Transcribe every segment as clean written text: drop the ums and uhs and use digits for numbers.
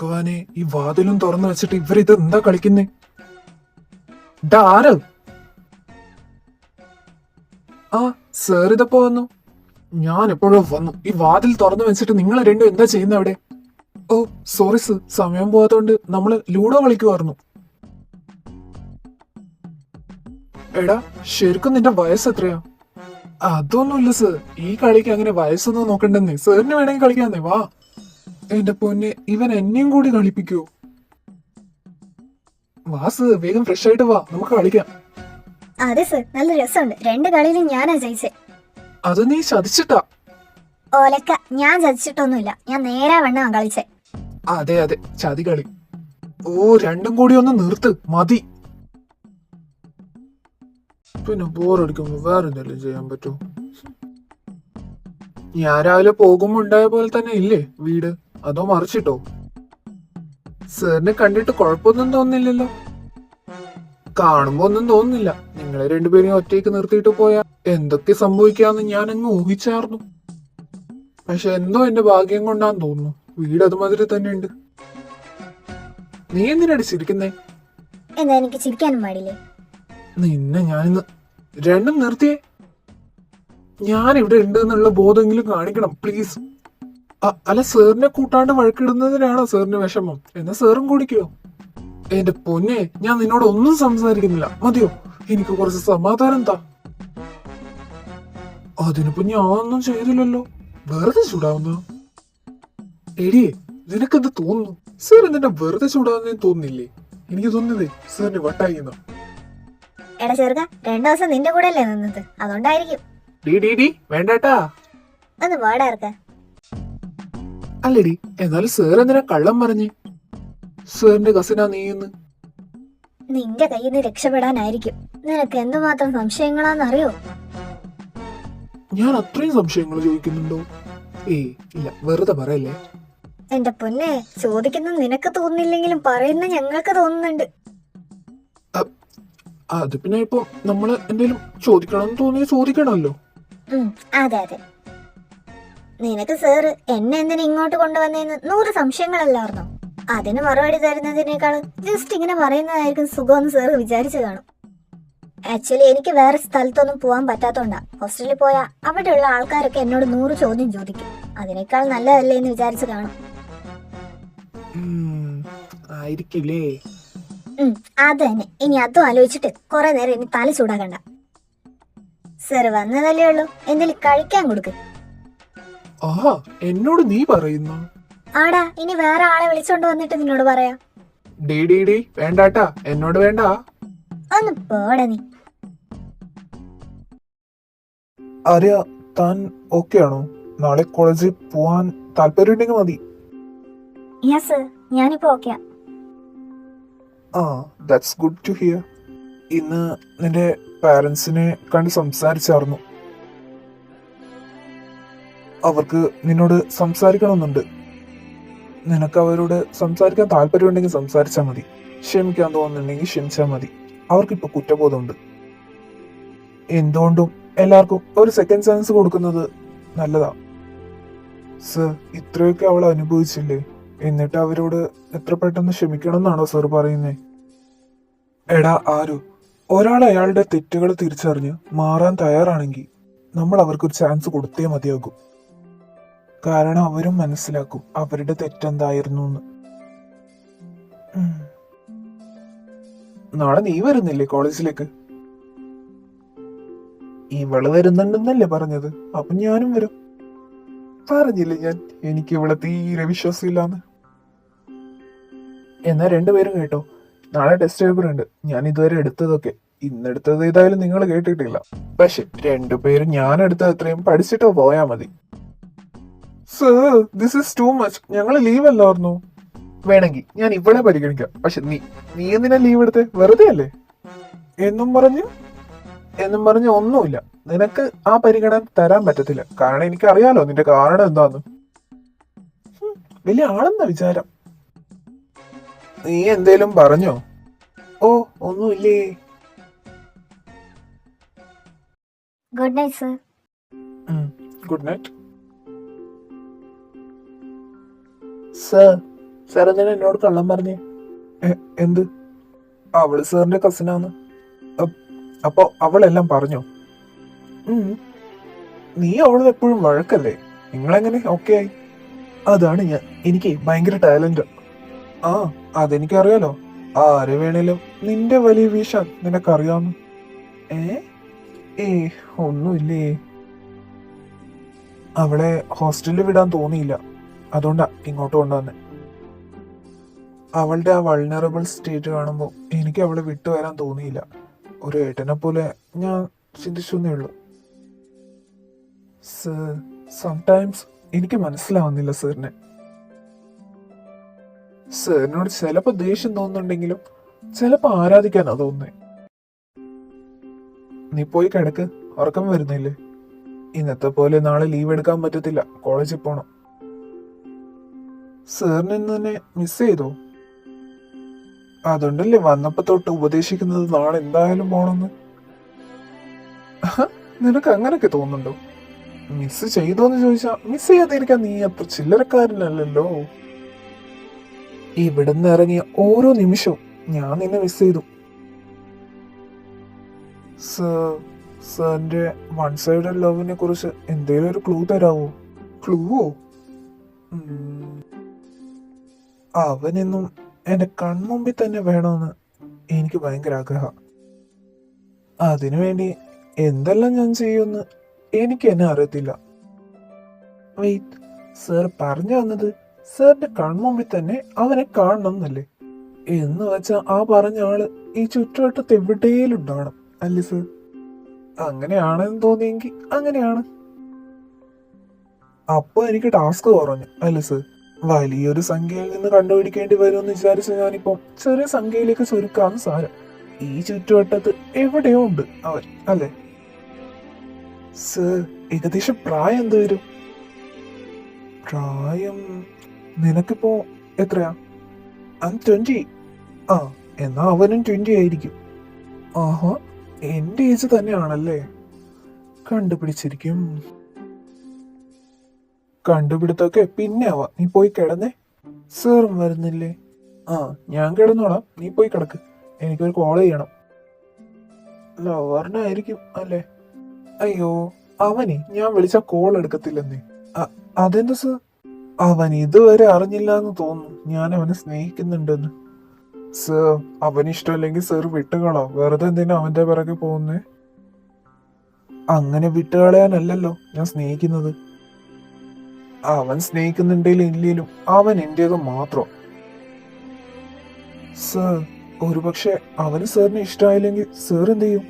ഭഗവാനെ, ഈ വാതിലും തുറന്നു വെച്ചിട്ട് ഇവരിത് എന്താ കളിക്കുന്നേ? ആര്? ആ, സാർ ഇതപ്പോ വന്നു. ഞാൻ എപ്പോഴോ വന്നു. ഈ വാതിൽ തുറന്നു വെച്ചിട്ട് നിങ്ങൾ രണ്ടും എന്താ ചെയ്യുന്ന അവിടെ? ഓ സോറി സർ, സമയം പോകാത്തോണ്ട് നമ്മള് ലൂഡോ കളിക്കുമായിരുന്നു. എടാ, ശരിക്കും നിന്റെ വയസ്സ് എത്രയാ? അതൊന്നുമില്ല സർ, ഈ കളിക്ക് അങ്ങനെ വയസ്സൊന്നും നോക്കണ്ടെന്നേ. സാറിന് വേണമെങ്കിൽ കളിക്കാന്നേ, വാ. എന്റെ പൊന്നെ, ഇവൻ എന്നെയും കൂടി കളിപ്പിക്കോ? വാ സർ, വേഗം ഫ്രഷ് ആയിട്ട് വാ, നമുക്ക് കളിക്കാം. അതെ സർ, നല്ല രസമുണ്ട്. 2 കളിയിലും ഞാനാ ജയിച്ചേ. അത് നീ ചതിച്ചിട്ടാ. ഓലക്ക, ഞാൻ ചതിച്ചിട്ടൊന്നുമില്ല. ഞാൻ നേരാ വണ്ണാ കളിച്ചേ. അതെ അതെ, ചതി കളി. ഓ, രണ്ടും കൂടി ഒന്ന് നിർത്ത്, മതി. പിന്നെ ബോറടിക്കുമ്പോ വേറെ എന്തെങ്കിലും ചെയ്യാൻ പറ്റുമോ? ഞാൻ രാവിലെ പോകുമ്പോ ഉണ്ടായ പോലെ തന്നെ ഇല്ലേ വീട്? അതോ മറിച്ചിട്ടോ? സാറിനെ കണ്ടിട്ട് കുഴപ്പമൊന്നും തോന്നുന്നില്ലല്ലോ. കാണുമ്പോ ഒന്നും തോന്നുന്നില്ല. നിങ്ങളെ രണ്ടുപേരെയും ഒറ്റയ്ക്ക് നിർത്തിയിട്ട് പോയാ എന്തൊക്കെ സംഭവിക്കാന്ന് ഞാൻ അങ്ങ് ഊഹിച്ചാർന്നു. പക്ഷെ എന്തോ എന്റെ ഭാഗ്യം കൊണ്ടാന്ന് തോന്നുന്നു, വീട് അതുമാതിരി തന്നെ ഉണ്ട്. നീ എന്തിനാടി ചിരിക്കുന്നേ? എന്താ, എനിക്ക് ചിരിക്കാനും പാടില്ലേ? നിന്നെ ഞാനിന്ന് രണ്ടും നിർത്തിയേ. ഞാൻ ഇവിടെ ഉണ്ട് എന്നുള്ള ബോധമെങ്കിലും കാണിക്കണം പ്ലീസ്. അല്ല, സാറിനെ കൂട്ടാണ്ട് വഴക്കിടുന്നതിനാണോ സാറിന് വിഷമം? എന്നാ സാറും കൂടിക്കോ. എന്റെ പൊന്നെ, ഞാൻ നിന്നോട് ഒന്നും സംസാരിക്കുന്നില്ല, മതിയോ? എനിക്ക് കുറച്ച് സമാധാനം താ. അതിനിപ്പോ ഞാനൊന്നും ചെയ്തില്ലല്ലോ, വെറുതെ ചൂടാവുന്ന. എടിയേ, നിനക്കെന്ത് തോന്നുന്നു? സാർ എന്തിനാ വെറുതെ ചൂടാവുന്നതെന്ന് തോന്നുന്നില്ലേ? എനിക്ക് തോന്നുന്നതേ സാറിന് വട്ടായിന്ന. എടാ ചെറുക്ക, 2 ദിവസം നിന്റെ കൂടെ അല്ലേ നിന്നത്, അതുകൊണ്ടായിരിക്കും. വേണ്ടാട്ടാ. ഒന്ന് വേടാ ഇറക്ക. അല്ലടി, എന്നാലും സാർ എന്തിനാ കള്ളം പറഞ്ഞേ? സാറിന്റെ കസിനാ നീന്ന്. നിന്റെ കയ്യിൽ നിന്ന് രക്ഷപ്പെടാനായിരിക്കും. നിനക്ക് എന്തുമാത്രം സംശയങ്ങളാന്നറിയോ? ഞാൻ അത്രയും സംശയങ്ങൾ ചോദിക്കുന്നുണ്ടോ? ഏയ് ഇല്ല, വെറുതെ പറയല്ലേ. എന്റെ പൊന്നെ, ചോദിക്കുന്ന നിനക്ക് തോന്നുന്നില്ലെങ്കിലും പറയുന്ന ഞങ്ങൾക്ക് തോന്നുന്നുണ്ട്. അത് പിന്നെ ഇപ്പൊ നമ്മള് എന്തെങ്കിലും ചോദിക്കണമെന്ന് തോന്നിയാൽ ചോദിക്കണമല്ലോ. അതെ അതെ. നിനക്ക് സാറ് എന്നെ എന്തിനാ ഇങ്ങോട്ട് കൊണ്ടുവന്നേന്ന് 100 സംശയങ്ങളല്ലായിരുന്നോ? അതിന് മറുപടി തരുന്നതിനേക്കാളും ജസ്റ്റ് ഇങ്ങനെ പറയുന്നതായിരിക്കും സുഖമെന്ന് സാറ് വിചാരിച്ചു കാണും. ആക്ച്വലി എനിക്ക് വേറെ സ്ഥലത്തൊന്നും പോകാൻ പറ്റാത്തോണ്ടാ. ഹോസ്റ്റലിൽ പോയാ അവിടെയുള്ള ആൾക്കാരൊക്കെ എന്നോട് 100 ചോദ്യം ചോദിക്കും. അതിനേക്കാൾ നല്ലതല്ലേ എന്ന് വിചാരിച്ചു കാണും. ആയിരിക്കില്ലേ? അത് തന്നെ. ഇനി അതും ആലോചിച്ചിട്ട് കുറെ നേരം ഇനി തല ചൂടാക്കണ്ട. സാറ് വന്നതല്ലേ ഉള്ളൂ, എന്തെങ്കിലും കഴിക്കാൻ കൊടുക്ക്. ആഹാ, എന്നോട് നീ പറയുന്ന? ആടാ, ഇനി വേറെ ആളെ വിളിച്ചോണ്ട് വന്നിട്ട് നിന്നോട് പറയാ. വേണ്ടാട്ടാ, എന്നോട് വേണ്ട. ഒന്ന് പോടാ നീ. ആര്യ, താൻ ഓക്കെ ആണോ? നാളെ കോളേജിൽ പോവാൻ താല്പര്യമുണ്ടെങ്കിൽ മതി. യെസ് സർ, ഞാനിപ്പോ ഓക്കെയാ. That's good to hear. ഇന്ന് നിന്റെ പാരന്റ്സിനെ കണ്ട് സംസാരിച്ചായിരുന്നു. അവർക്ക് നിന്നോട് സംസാരിക്കണമെന്നുണ്ട്. നിനക്ക് അവരോട് സംസാരിക്കാൻ താല്പര്യമുണ്ടെങ്കിൽ സംസാരിച്ചാൽ മതി. ക്ഷമിക്കാൻ തോന്നുന്നുണ്ടെങ്കിൽ ക്ഷമിച്ചാൽ മതി. അവർക്കിപ്പോ കുറ്റബോധമുണ്ട്. എന്തുകൊണ്ടും എല്ലാവർക്കും ഒരു സെക്കൻഡ് ചാൻസ് കൊടുക്കുന്നത് നല്ലതാ. സർ, ഇത്രയൊക്കെ അവൾ അനുഭവിച്ചില്ലേ, എന്നിട്ട് അവരോട് എത്ര പെട്ടെന്ന് ക്ഷമിക്കണം എന്നാണോ സർ പറയുന്നേ? എടാ ആരു, ഒരാൾ അയാളുടെ തെറ്റുകൾ തിരിച്ചറിഞ്ഞ് മാറാൻ തയ്യാറാണെങ്കിൽ നമ്മൾ അവർക്കൊരു ചാൻസ് കൊടുത്തേ മതിയാകും. കാരണം അവരും മനസ്സിലാക്കും അവരുടെ തെറ്റെന്തായിരുന്നു എന്ന്. നാളെ നീ വരുന്നില്ലേ കോളേജിലേക്ക്? ഇവള് വരുന്നുണ്ടെന്നല്ലേ പറഞ്ഞത്? അപ്പൊ ഞാനും വരും. പറഞ്ഞില്ലേ ഞാൻ, എനിക്ക് ഇവളെ തീരെ വിശ്വാസമില്ലാന്ന്. എന്നാ രണ്ടുപേരും കേട്ടോ, നാളെ ടെസ്റ്റ് പേപ്പർ ഉണ്ട്. ഞാൻ ഇതുവരെ എടുത്തതൊക്കെ, ഇന്നെടുത്തത് ഏതായാലും നിങ്ങൾ കേട്ടിട്ടില്ല. പക്ഷെ രണ്ടുപേരും ഞാൻ എടുത്തത് എത്രയും പഠിച്ചിട്ടോ പോയാ മതി. Sir, this is too much. ഞങ്ങള് ലീവ് അല്ലായിരുന്നു. വേണമെങ്കിൽ ഞാൻ ഇവിടെ പരിഗണിക്കാം. പക്ഷെ നീ എന്തിനാ ലീവ് എടുത്തേ? വെറുതെ അല്ലേ? എന്നും പറഞ്ഞ് ഒന്നുമില്ല. നിനക്ക് ആ പരിഗണന തരാൻ പറ്റത്തില്ല. കാരണം എനിക്കറിയാലോ നിന്റെ കാരണം എന്താന്ന്. വലിയ ആളെന്നാ വിചാരം. നീ എന്തേലും പറഞ്ഞോ? ഓ, ഒന്നുമില്ലേ. Good night sir. Good night sir. Sir എന്തിനാ എന്നോട് കള്ളം പറഞ്ഞേ? എന്ത്? അവള് സാറിന്റെ കസിനാന്ന്. അപ്പൊ അവളെല്ലാം പറഞ്ഞോ? നീ അവള് എപ്പോഴും വഴക്കല്ലേ, നിങ്ങളെങ്ങനെ ഓക്കെ ആയി? അതാണ് ഞാൻ, എനിക്ക് ഭയങ്കര ടാലന്റ്. ആ, അതെനിക്കറിയാലോ. ആര് വേണേലും നിന്റെ വലിയ വീശാൻ നിനക്കറിയാവുന്നു. ഏ ഒന്നുമില്ലേ. അവളെ ഹോസ്റ്റലിൽ വിടാൻ തോന്നിയില്ല, അതുകൊണ്ടാ ഇങ്ങോട്ട് കൊണ്ടുവന്നെ. അവളുടെ ആ വൾണറബിൾ സ്റ്റേറ്റ് കാണുമ്പോൾ എനിക്ക് അവളെ വിട്ടുവരാൻ തോന്നിയില്ല. ഒരു ഏട്ടനെ പോലെ ഞാൻ ചിന്തിച്ചേ ഉള്ളൂ. സർ, സംടൈംസ് എനിക്ക് മനസ്സിലാവുന്നില്ല സാറിനെ. സാറിനോട് ചിലപ്പോ ദേഷ്യം തോന്നുന്നുണ്ടെങ്കിലും ചിലപ്പോ ആരാധിക്കാനാ തോന്നുന്നേ. നീ പോയി കിടക്ക്, ഉറക്കം വരുന്നില്ലേ? ഇന്നത്തെ പോലെ നാളെ ലീവ് എടുക്കാൻ പറ്റത്തില്ല, കോളേജിൽ പോണം. സാറിന് ഇന്ന് തന്നെ മിസ് ചെയ്തോ? അതുകൊണ്ടല്ലേ വന്നപ്പോ തൊട്ട് ഉപദേശിക്കുന്നത് നാളെ എന്തായാലും പോണെന്ന്. നിനക്ക് അങ്ങനൊക്കെ തോന്നുന്നുണ്ടോ? മിസ് ചെയ്തോന്ന് ചോദിച്ചാ മിസ് ചെയ്യാതിരിക്കാൻ നീ അത്ര ചില്ലറക്കാരനല്ലല്ലോ. ഇവിടുന്ന് ഇറങ്ങിയ ഓരോ നിമിഷവും ഞാൻ നിന്നെ മിസ് ചെയ്തു. സാറിന്റെ വൺ സൈഡഡ് ലവിനെ കുറിച്ച് എന്തേലും ഒരു ക്ലൂ തരാവോ? ക്ലൂവോ? അവനെന്നും എന്റെ കൺമുമ്പിൽ തന്നെ വേണമെന്ന് എനിക്ക് ഭയങ്കര ആഗ്രഹം. അതിനുവേണ്ടി എന്തെല്ലാം ഞാൻ ചെയ്യുമെന്ന് എനിക്ക് എന്നെ അറിയത്തില്ല. വെയിറ്റ്, സാർ പറഞ്ഞു വന്നത് സാറിന്റെ കൺമുമ്പിൽ തന്നെ അവനെ കാണണം എന്നല്ലേ? എന്ന് വെച്ചാ ആ പറഞ്ഞ ആള് ഈ ചുറ്റുവട്ടത്ത് എവിടെയും ഉണ്ടാവണം അല്ലേ സാർ? അങ്ങനെയാണെന്ന് തോന്നിയെങ്കിൽ അങ്ങനെയാണ്. അപ്പൊ എനിക്ക് ടാസ്ക് കുറഞ്ഞു അല്ലേ സാർ? വലിയൊരു സംഖ്യയിൽ നിന്ന് കണ്ടുപിടിക്കേണ്ടി വരുമെന്ന് വിചാരിച്ച ഞാനിപ്പോ ചെറിയ സംഖ്യയിലേക്ക് ചുരുക്കാന്ന് സാരം. ഈ ചുറ്റുവട്ടത്ത് എവിടെയോ ഉണ്ട് അവൻ അല്ലേ? സർ, ഏകദേശം പ്രായം എന്ത് വരും? പ്രായം നിനക്കിപ്പോ എത്രയാ? 20. ആ, എന്നാ അവനും 20 ആയിരിക്കും. ആഹാ, എന്റെ ഏജ് തന്നെയാണല്ലേ. കണ്ടുപിടിച്ചിരിക്കും. കണ്ടുപിടുത്തൊക്കെ പിന്നെ ആവാ, നീ പോയി കിടന്നേ. സാറും വരുന്നില്ലേ? ആ, ഞാൻ കിടന്നോളാം, നീ പോയി കിടക്ക്. എനിക്കൊരു കോൾ ചെയ്യണം. ലവറിനായിരിക്കും അല്ലേ? അയ്യോ, അവനെ ഞാൻ വിളിച്ച കോൾ എടുക്കത്തില്ലെന്നേ. അതെന്താ സാർ? അവൻ ഇതുവരെ അറിഞ്ഞില്ല എന്ന് തോന്നുന്നു ഞാൻ അവനെ സ്നേഹിക്കുന്നുണ്ടെന്ന്. സാർ, അവന് ഇഷ്ടമല്ലെങ്കിൽ സാർ വിട്ടുകളാം. വെറുതെ എന്തിനാ അവന്റെ പിറകെ പോകുന്നേ? അങ്ങനെ വിട്ടുകളയാനല്ലല്ലോ ഞാൻ സ്നേഹിക്കുന്നത്. അവൻ സ്നേഹിക്കുന്നുണ്ടെങ്കിലും ഇല്ലേലും അവൻ എന്റേത് മാത്രം. സാർ, ഒരുപക്ഷെ അവന് സാറിന് ഇഷ്ടമായില്ലെങ്കിൽ സാർ എന്ത് ചെയ്യും?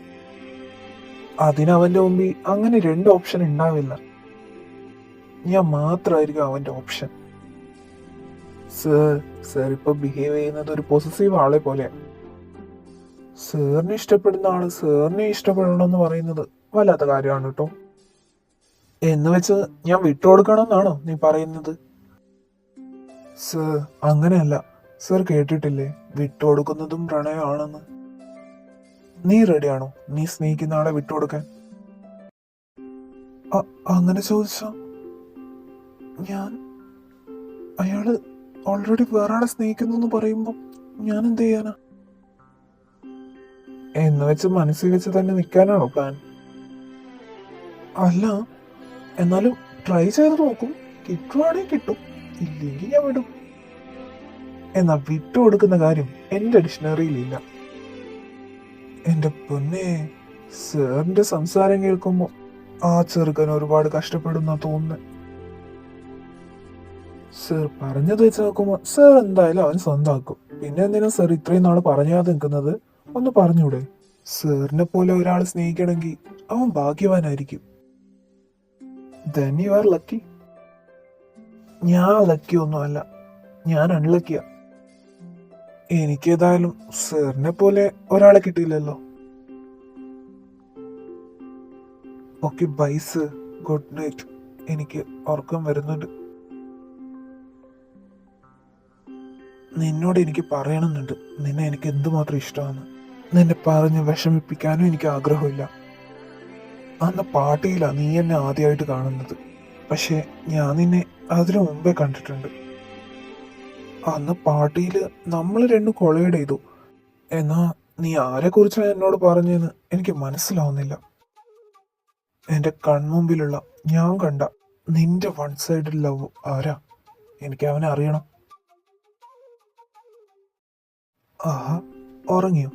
അതിനവന്റെ മുമ്പിൽ അങ്ങനെ 2 ഓപ്ഷൻ ഉണ്ടാവില്ല. ഞാൻ മാത്രമായിരിക്കും അവന്റെ ഓപ്ഷൻ. സാർ ഇപ്പൊ ബിഹേവ് ചെയ്യുന്നത് ഒരു പൊസസീവ് ആളെ പോലെ. സാറിനെ ഇഷ്ടപ്പെടുന്ന ആള് സാറിനെ ഇഷ്ടപ്പെടണമെന്ന് പറയുന്നത് വല്ലാത്ത കാര്യമാണ് കേട്ടോ. എന്ന് വെച്ച് ഞാൻ വിട്ടുകൊടുക്കണമെന്നാണോ നീ പറയുന്നത്? സാർ, അങ്ങനെയല്ല. സാർ കേട്ടിട്ടില്ലേ വിട്ടുകൊടുക്കുന്നതും പ്രണയമാണെന്ന്? നീ റെഡിയാണോ നീ സ്നേഹിക്കുന്ന ആളെ വിട്ടുകൊടുക്കാൻ? അങ്ങനെ ചോദിച്ചാ ഞാൻ, അയാള് ഓൾറെഡി വേറെ ആളെ സ്നേഹിക്കുന്നു പറയുമ്പോ ഞാൻ എന്ത് ചെയ്യാനാ? എന്ന് വെച്ച് മനസ്സിൽ വെച്ച് തന്നെ നിൽക്കാനാണോ പ്ലാൻ? അല്ല, എന്നാലും ട്രൈ ചെയ്ത് നോക്കും. കിട്ടുവാണെങ്കിൽ കിട്ടും, ഇല്ലെങ്കിൽ ഞാൻ വിടും. എന്നാ വിട്ടുകൊടുക്കുന്ന കാര്യം എന്റെ ഡിക്ഷണറിയിലില്ല. എന്റെ പൊന്നെ, സാറിന്റെ സംസാരം കേൾക്കുമ്പോ ആ ചെറുക്കൻ ഒരുപാട് കഷ്ടപ്പെടുന്ന തോന്നുന്നു. സാർ പറഞ്ഞത് വെച്ച് നോക്കുമ്പോ സാർ എന്തായാലും അവൻ സ്വന്തമാക്കും. പിന്നെ എന്തിനാ സാർ ഇത്രയും നാള് പറയാതെ നിൽക്കുന്നത്? ഒന്ന് പറഞ്ഞൂടെ? സാറിനെ പോലെ ഒരാൾ സ്നേഹിക്കണമെങ്കിൽ അവൻ ഭാഗ്യവാനായിരിക്കും. Then you are lucky. ഞാൻ ലക്കി ഒന്നുമല്ല, ഞാൻ അൺലക്കിയാ. എനിക്കേതായാലും സാറിനെ പോലെ ഒരാളെ കിട്ടിയില്ലല്ലോ. Okay, bye sir, good night. എനിക്ക് ഉറക്കം വരുന്നുണ്ട്. നിന്നോട് എനിക്ക് പറയണമെന്നുണ്ട് നിന്നെ എനിക്ക് എന്തുമാത്രം ഇഷ്ടമാണ്. നിന്നെ പറഞ്ഞ് വിഷമിപ്പിക്കാനും എനിക്ക് ആഗ്രഹമില്ല. അന്ന് പാർട്ടിയിലാ നീ എന്നെ ആദ്യമായിട്ട് കാണുന്നത്. പക്ഷെ ഞാൻ നിന്നെ അതിനു മുമ്പേ കണ്ടിട്ടുണ്ട്. അന്ന് പാർട്ടിയിൽ നമ്മൾ രണ്ടും കൊളൈഡ് ചെയ്തു. എന്നാ നീ ആരെ കുറിച്ചാണ് എന്നോട് പറഞ്ഞതെന്ന് എനിക്ക് മനസ്സിലാവുന്നില്ല. എന്റെ കൺമുമ്പിലുള്ള ഞാൻ കണ്ട നിന്റെ വൺ സൈഡ് ലവ് ആരാ? എനിക്ക് അവനെ അറിയണം. ആഹാ, ഉറങ്ങിയോ?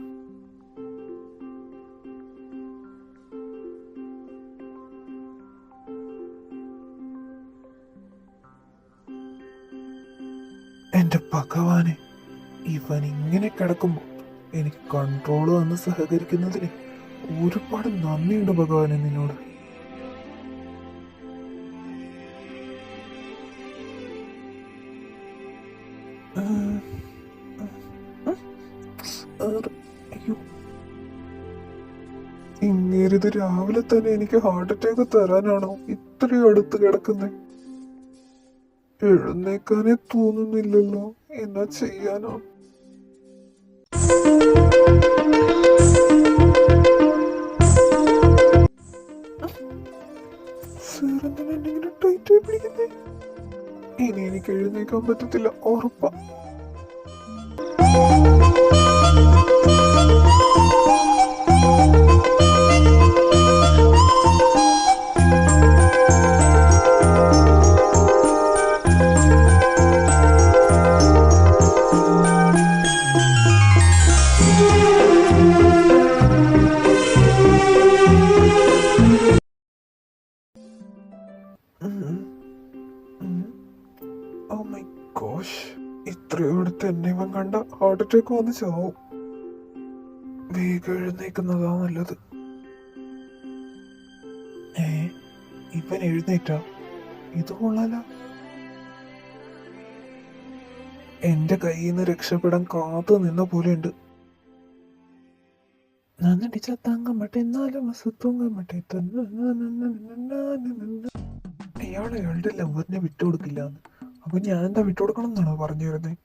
എന്റെ ഭഗവാനെ, ഇവൻ ഇങ്ങനെ കിടക്കുമ്പോ എനിക്ക് കൺട്രോൾ വന്ന് സഹകരിക്കുന്നതിന് ഒരുപാട് നന്ദിയുണ്ട് ഭഗവാനെ നിന്നോട്. അയ്യോ, ഇങ്ങേരിത് രാവിലെ തന്നെ എനിക്ക് ഹാർട്ട് അറ്റാക്ക് തരാനാണോ ഇത്രയും അടുത്ത് കിടക്കുന്നേ? എഴുന്നേക്കാനേ തോന്നുന്നില്ലല്ലോ, എന്നാ ചെയ്യാനോ? സാറെന്തിനെ ടൈറ്റായി പിടിക്കുന്നേ? ഇനി എനിക്ക് എഴുന്നേക്കാൻ പറ്റത്തില്ല, ഉറപ്പാ. Oh my gosh, ഇത്രയോടത്ത് എന്നെ ഇവൻ കണ്ട ഹാർട്ട് അറ്റാക്ക് വന്ന് ചാവും. വേഗം എഴുന്നേക്കുന്നതാ നല്ലത്. ഇവൻ എഴുന്നേറ്റാ? ഇത് കൊള്ളാല. എന്റെ കയ്യിൽ നിന്ന് രക്ഷപ്പെടാൻ കാത്തു നിന്ന പോലെയുണ്ട്. നന്നടിച്ച തങ്കമ്മട്ടെ എന്നാലും തൂങ്ങമ്മട്ടെ. അയാൾ അയാളുടെ ലവറിനെ വിട്ടുകൊടുക്കില്ല. അപ്പൊ ഞാൻ എന്താ വിട്ടുകൊടുക്കണം എന്നാണോ പറഞ്ഞു വരുന്നത്?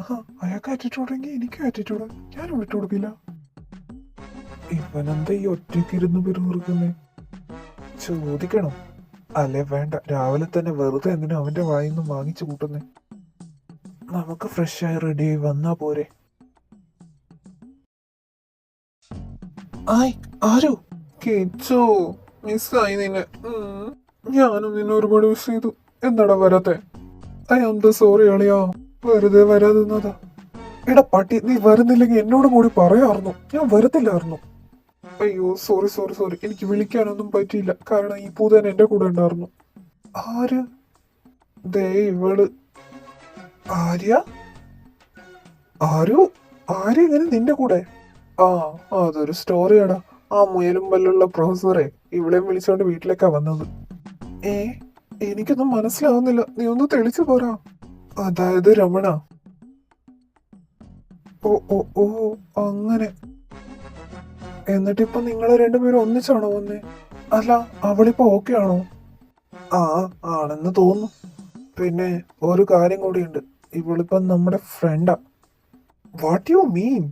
ആഹാ, അയാൾക്ക് ആറ്റിറ്റ്യൂഡെങ്കിൽ എനിക്കും ആറ്റിറ്റ്യൂഡ്. ഞാനും വിട്ടുകൊടുക്കില്ല. ഇവനെന്താ ഈ ഒറ്റയ്ക്കിരുന്ന് പിറുപിറുക്കുന്നേ? ചോദിക്കണം. അല്ലെ വേണ്ട, രാവിലെ തന്നെ വെറുതെ എന്തിനാ അവന്റെ വായിന്ന് വാങ്ങിച്ചു കൂട്ടുന്നേ? നമുക്ക് ഫ്രഷ് ആയി റെഡി ആയി വന്നാ പോരെ? ആയ്, ആരോ? കേച്ചോ, മിസ്സായി നിന്നെ. ഞാനും നിന്നെ ഒരുപാട് മിസ് ചെയ്തു. എന്താടാ വരാത്തെ? ഐ ആം ദ സോറി അളിയാ, വെറുതെ വരാതിരുന്നതാ. എടാ പട്ടി, നീ വരുന്നില്ലെങ്കിൽ എന്നോടും കൂടി പറയാറുന്നു, ഞാൻ വരത്തില്ലായിരുന്നു. അയ്യോ, സോറി സോറി സോറി, എനിക്ക് വിളിക്കാനൊന്നും പറ്റിയില്ല, കാരണം ഈ പൂതൻ എന്റെ കൂടെ ഉണ്ടായിരുന്നു. ആര്? ദേ ഇവള്. ആര്യ? ആര്യ ഇങ്ങനെ നിന്റെ കൂടെ? ആ, അതൊരു സ്റ്റോറിയാടാ. ആ മുയലും പല്ലുള്ള പ്രൊഫസറെ ഇവളെയും വിളിച്ചോണ്ട് വീട്ടിലേക്കാ വന്നത്. എനിക്കൊന്നും മനസ്സിലാവുന്നില്ല, നീ ഒന്ന് തെളിച്ചു പോരാ. അതായത് രമണ. ഓ ഓ ഓ, അങ്ങനെ. എന്നിട്ടിപ്പൊ നിങ്ങളെ രണ്ടുപേരും ഒന്നിച്ചാണോ വന്നേ? അല്ല, അവളിപ്പോ ഓക്കെ ആണോ? ആ, ആണെന്ന് തോന്നുന്നു. പിന്നെ ഒരു കാര്യം കൂടിയുണ്ട്, ഇവളിപ്പോ നമ്മുടെ ഫ്രണ്ടാ. What you mean?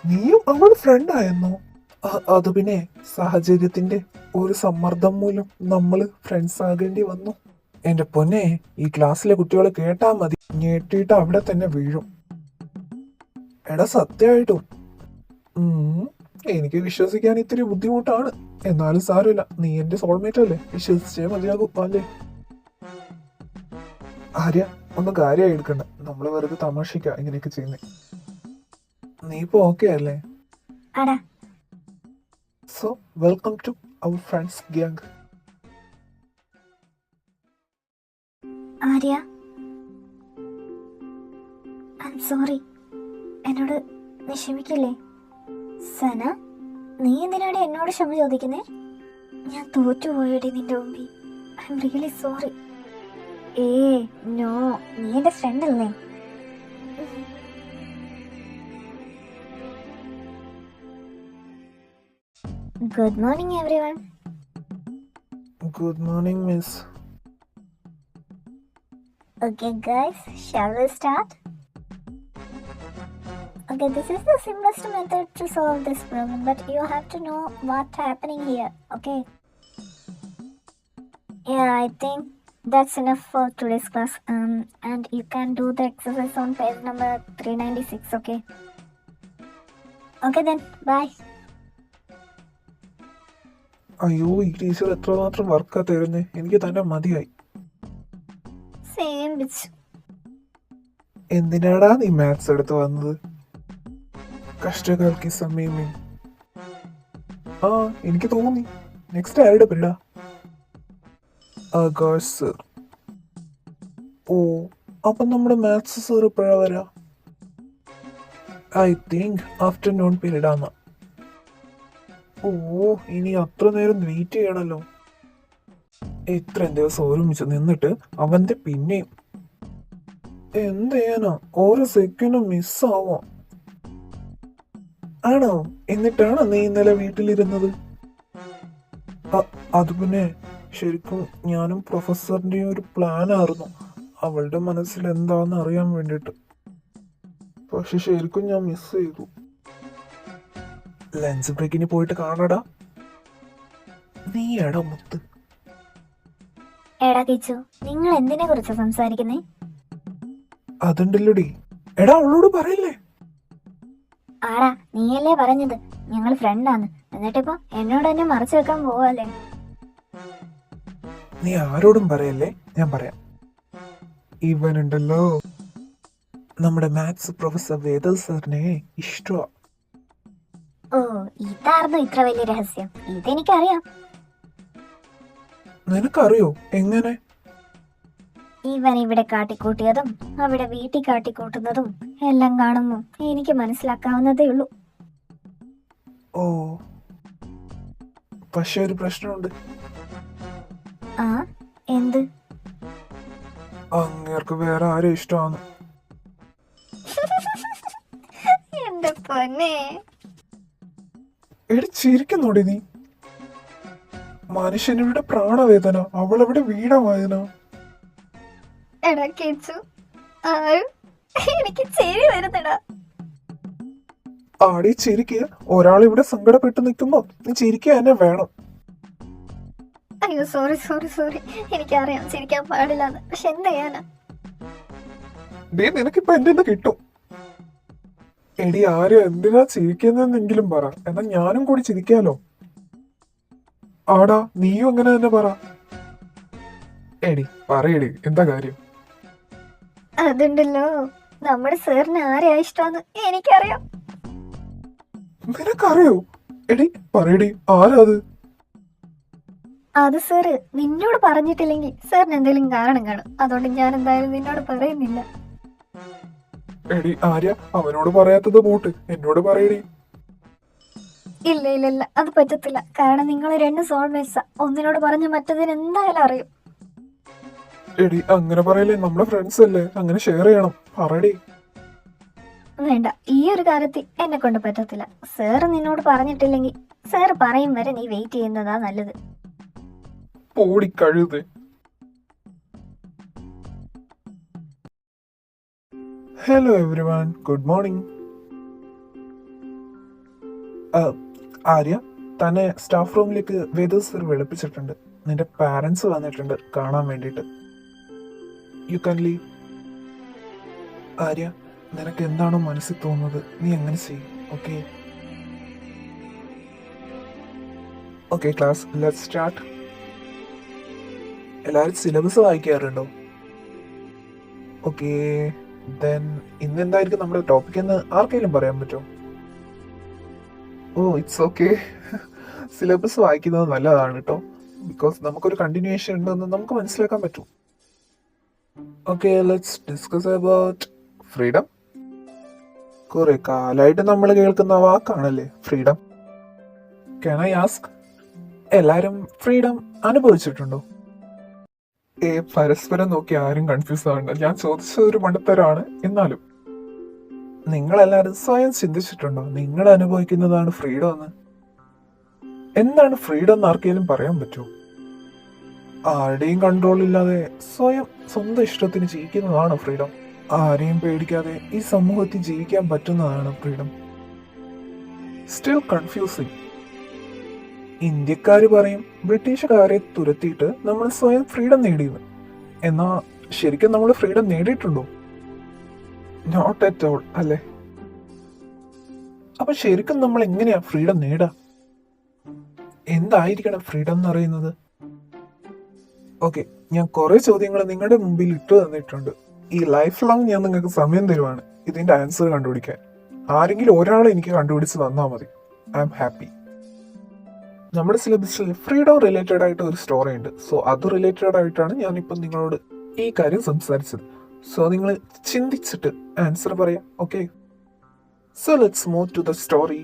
നീയും അവൾ ഫ്രണ്ടായെന്നോ? അത് പിന്നെ സാഹചര്യത്തിന്റെ ഒരു സമ്മർദ്ദം മൂലം നമ്മള് ഫ്രണ്ട്സ് ആകേണ്ടി വന്നു. എന്റെ പൊന്നെ, ഈ ക്ലാസ്സിലെ കുട്ടികളെ കേട്ടാ മതി, ഞെട്ടിയിട്ട് അവിടെ തന്നെ വീഴും. എടാ സത്യമായിട്ടും എനിക്ക് വിശ്വസിക്കാൻ ഇത്തിരി ബുദ്ധിമുട്ടാണ്. എന്നാലും സാരമില്ല, നീ എന്റെ സോൾമേറ്റ് അല്ലേ, വിശ്വസിച്ചേ മതിയാകും അല്ലേ? ആര്യ, ഒന്നും കാര്യമായി എടുക്കണ്ട, നമ്മള് വെറുതെ തമാശിക്ക ഇങ്ങനെയൊക്കെ ചെയ്യുന്നേ. നീ ഇപ്പൊ ഓക്കെ അല്ലേ? So welcome to our friends gang. Arya, I am sorry, എന്നോട് വിഷമിക്കില്ലേ? സന, നീ എന്തിനാണ് എന്നോട് ക്ഷമ ചോദിക്കുന്നേ? ഞാൻ തോറ്റുപോയടി നിന്റെ മുമ്പിൽ. I am really sorry. No, നീ എന്റെ ഫ്രണ്ട് അല്ലേ? Good morning, everyone. Good morning, miss. Okay, guys, shall we start? Okay, this is the simplest method to solve this problem, but you have to know what's happening here, okay? Yeah, I think you know what happening here. Okay, so, That's enough for today's class. And you can do the exercise on page number 396, okay? Okay then, bye. അയ്യോ, ഈ teacher എത്രമാത്രം വർക്കാ തരുന്നേ, എനിക്ക് തന്നെ മതിയായി. Same bitch. എന്തിനാടാ നീ maths എടുത്ത് വന്നത്? കഷ്ടകാലക്ക് സമയമേ. ആ, എനിക്ക് തോന്നി. നെക്സ്റ്റ് ആരുടെ പിള്ള? ആകാശ് സർ. ഓ, അപ്പൊ നമ്മുടെ മാത്സ് സർ എപ്പോഴാ വരാ? ഐ തിങ്ക് ആഫ്റ്റർനൂൺ പീരീഡ് ആണ്. ഓ, ഇനി അത്ര നേരം വെയിറ്റ് ചെയ്യണല്ലോ. ഇത്രയും ദിവസം ഒരുമിച്ച് നിന്നിട്ട് അവന്റെ പിന്നെയും എന്ത് ചെയ്യാനാ, ഓരോ സെക്കൻഡും മിസ്സാവാ. ആണോ? എന്നിട്ടാണോ നീ ഇന്നലെ വീട്ടിലിരുന്നത്? അത് പിന്നെ ശരിക്കും ഞാനും പ്രൊഫസറിന്റെയും ഒരു പ്ലാൻ ആയിരുന്നു, അവളുടെ മനസ്സിൽ എന്താന്ന് അറിയാൻ വേണ്ടിട്ട്. പക്ഷെ ശരിക്കും ഞാൻ മിസ് ചെയ്തു. ലഞ്ച് ബ്രേക്കിന് പോയിട്ട് കാണടാ. നീ എടാ മുത്ത്. എടാ കിച്ചു, നിങ്ങൾ എന്തിനെ കുറിച്ച് സംസാരിക്കുന്നേ? അതുണ്ടല്ലോടി. എടാ, അവളോട് പറയില്ലേ? ആടാ, നീയല്ലേ പറഞ്ഞത് ഞങ്ങൾ ഫ്രണ്ടാന്ന്, എന്നിട്ടിപ്പോ എന്നോട് തന്നെ മറച്ചു വെക്കാൻ പോവാല്ലേ? നീ ആരോടും പറയല്ലേ, ഞാൻ പറയാം. ഇവനുണ്ടല്ലോ, നമ്മുടെ മാത്സ് പ്രൊഫസർ വേദ സാറിനെ ഇഷ്ടമാ. ഓ, ഇതായിരുന്നു ഇത്ര വലിയ രഹസ്യം? ഇതെനിക്കറിയാം. നിനക്കറിയോ? എങ്ങനെ? ഇവൻ ഇവിടെ കാട്ടിക്കൂട്ടിയതും അവിടെ വീട്ടിൽ കാട്ടിക്കൂട്ടുന്നതും എല്ലാം കാണുന്നു എനിക്ക് മനസ്സിലാക്കാവുന്നതേ ഉള്ളൂ. ഓ, പക്ഷെ ഒരു പ്രശ്നമുണ്ട്. ആ, എന്ത്? അങ്ങേർക്ക് വേറെ ആരും ഇഷ്ടമാണ്. എന്റെ പൊന്നെ, എടി ചിരിക്കുന്നോടി നീ. മനുഷ്യനിവിടെ പ്രാണവേദന, അവളെവിടെ വീടവേദന. എടാ കിച്ചു, ആരും എനിക്ക് ചിരി വരുന്നടാ. ആടി ചിരിക്കുക. ഒരാൾ ഇവിടെ സങ്കടപ്പെട്ട് നിൽക്കുമ്പോ നീ ചിരിക്കുക തന്നെ വേണം. അയ്യോ, സോറി സോറി സോറി, എനിക്കറിയാം ചിരിക്കാൻ പാടില്ലാന്ന്, പക്ഷെ എന്ത് ചെയ്യാനാ? ഡേ, നിനക്കിപ്പോ എന്റെ കിട്ടും. എടി, ആരും എന്തിനാ ചിരിക്കുന്നെങ്കിലും പറ, എന്നാ ഞാനും കൂടി ചിരിക്കാലോ. ആടാ, നീയും അങ്ങനെ തന്നെ പറ. എടി പറയടി, എന്താ കാര്യം? അതുണ്ടല്ലോ, നമ്മുടെ സാറിന് ആരെയാ ഇഷ്ടമെന്ന് എനിക്കറിയാം. നിനക്കറിയോ? എടി പറയടി, ആരാ അത്? അത് സാറ് നിന്നോട് പറഞ്ഞിട്ടില്ലെങ്കിൽ സാറിന് എന്തെങ്കിലും കാരണം കാണും, അതുകൊണ്ട് ഞാൻ എന്തായാലും നിന്നോട് പറയുന്നില്ല. എടി ആര്യ, അവനോട് പറയാത്തത് പോട്ട് എന്നോട് പറയടി. ഇല്ല ഇല്ല ഇല്ല, അത് പറ്റത്തില്ല. കാരണം നിങ്ങൾ രണ്ട് സോൾമേറ്റ്സാ, ഒന്നിനോട് പറഞ്ഞ് മറ്റതിന് എന്തായാലും അറിയും. എടി അങ്ങനെ പറയല്ലേ, നമ്മളെ ഫ്രണ്ട്സ് അല്ലേ, അങ്ങനെ ഷെയർ ചെയ്യണം. പറയടി. വേണ്ട, ഈ ഒരു കാര്യത്തിൽ എന്നെ കൊണ്ട് പറ്റത്തില്ല. സാറ് നിന്നോട് പറഞ്ഞിട്ടില്ലെങ്കിൽ സാറ് പറയും വരെ നീ വെയിറ്റ് ചെയ്യുന്നതാ നല്ലത്. പോടി കഴുതേ. Hello everyone, good morning. Arya, തന്നെ സ്റ്റാഫ് റൂമിലേക്ക് വേദ സർ വിളിപ്പിച്ചിട്ടുണ്ട്. നിന്റെ പാരന്റ്സ് വന്നിട്ടുണ്ട് കാണാൻ വേണ്ടിട്ട്. You can leave. ആര്യ, നിനക്ക് എന്താണോ മനസ്സിൽ തോന്നുന്നത് നീ എങ്ങനെ ചെയ്യും. Okay okay class, let's start. എല്ലാവരും സിലബസ് വായിക്കാറുണ്ടോ? ഓക്കെ, ദെൻ ഇന്ന് എന്തായിരിക്കും നമ്മുടെ ടോപ്പിക് എന്ന് ആർക്കെങ്കിലും പറയാൻ പറ്റുമോ? ഓ, ഇറ്റ്സ് ഓക്കെ. സിലബസ് വായിക്കുന്നത് നല്ലതാണ് കേട്ടോ, ബിക്കോസ് നമുക്കൊരു കണ്ടിന്യൂവേഷൻ ഉണ്ടെന്ന് നമുക്ക് മനസ്സിലാക്കാൻ പറ്റും. Okay, let's discuss about freedom. കുറെ കാലമായിട്ട് നമ്മൾ കേൾക്കുന്ന വാക്കാണല്ലേ ഫ്രീഡം. ക്യാൻ ഐ ആസ്ക്, എല്ലാരും ഫ്രീഡം അനുഭവിച്ചിട്ടുണ്ടോ? പരസ്പരം നോക്കി ആരും കൺഫ്യൂസ് ആവണ്ട, ഞാൻ ചോദിച്ചത് ഒരു മണ്ടത്തരാണ്. എന്നാലും നിങ്ങളെല്ലാരും സ്വയം ചിന്തിച്ചിട്ടുണ്ടോ നിങ്ങൾ അനുഭവിക്കുന്നതാണ് ഫ്രീഡം എന്ന്? എന്താണ് ഫ്രീഡം എന്ന് ആർക്കെങ്കിലും പറയാൻ പറ്റുമോ? ആരുടെയും കൺട്രോൾ ഇല്ലാതെ സ്വന്തം ഇഷ്ടത്തിന് ജീവിക്കുന്നതാണ് ഫ്രീഡം. ആരെയും പേടിക്കാതെ ഈ സമൂഹത്തിൽ ജീവിക്കാൻ പറ്റുന്നതാണ് ഫ്രീഡം. Still confusing. ഇന്ത്യക്കാര് പറയും ബ്രിട്ടീഷുകാരെ തുരത്തിയിട്ട് നമ്മൾ സ്വയം ഫ്രീഡം നേടിയെന്ന്. എന്നാ ശരിക്കും നമ്മൾ ഫ്രീഡം നേടിയിട്ടുണ്ടോ? നോട്ട് അറ്റ് ഓൾ അല്ലേ? അപ്പൊ ശരിക്കും നമ്മൾ എങ്ങനെയാ ഫ്രീഡം നേടാ? എന്തായിരിക്കണം ഫ്രീഡം എന്ന് പറയുന്നത്? ഓക്കെ, ഞാൻ കുറെ ചോദ്യങ്ങൾ നിങ്ങളുടെ മുമ്പിൽ ഇട്ടു തന്നിട്ടുണ്ട്. ഈ ലൈഫ് ലോങ് ഞാൻ നിങ്ങൾക്ക് സമയം തരുവാണ് ഇതിന്റെ ആൻസർ കണ്ടുപിടിക്കാൻ. ആരെങ്കിലും ഒരാൾ എനിക്ക് കണ്ടുപിടിച്ച് തന്നാൽ മതി, ഐ എം ഹാപ്പി. നമ്മുടെ സിലബസിൽ ഫ്രീഡം റിലേറ്റഡ് ആയിട്ട് ഒരു സ്റ്റോറി ഉണ്ട്. സോ അത് റിലേറ്റഡ് ആയിട്ടാണ് ഞാനിപ്പം നിങ്ങളോട് ഈ കാര്യം സംസാരിച്ചത്. സോ നിങ്ങൾ ചിന്തിച്ചിട്ട് ആൻസർ പറയാം. Okay, so let's move to the story.